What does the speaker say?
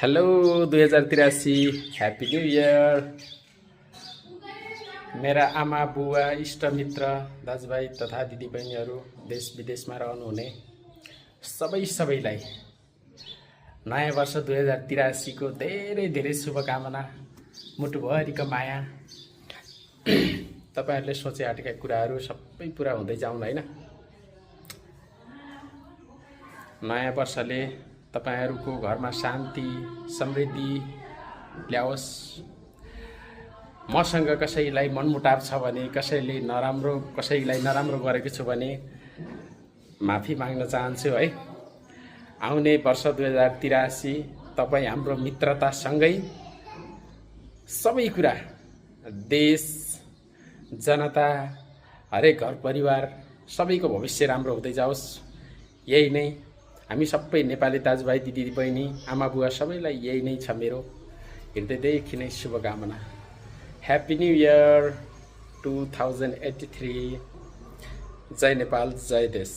Hello 2083 happy new year. मेरा आमा बुवा इष्टमित्र दाजुभाइ तथा दिदीबहिनीहरू देश विदेशमा रहनुहुने सबैलाई नयाँ वर्ष 2083 को धेरै धेरै शुभकामना, मुटुभरिको माया। तपाईहरुले सोचे आँटेका कुराहरू सबै पूरा हुँदै जाउन् हैन। नयाँ वर्षले तपाईहरुको घरमा शान्ति समृद्धि ल्याओस्। मसँग कसैलाई मनमुटाव छ भने, कसैलाई नराम्रो गरेको छु भने माफी माग्न चाहन्छु है। आउने वर्ष 2083 तपाई हाम्रो मित्रतासँगै सबै कुरा, देश जनता हरेक घर परिवार सबैको भविष्य राम्रो हुँदै जाओस्। यही नै हामी सबै नेपाली दाजुभाइ दिदीबहिनी आमा बुवा सबैलाई यही नै छ मेरो हृदयदेखि नै शुभकामना। Happy new year 2083। जय नेपाल, जय देश।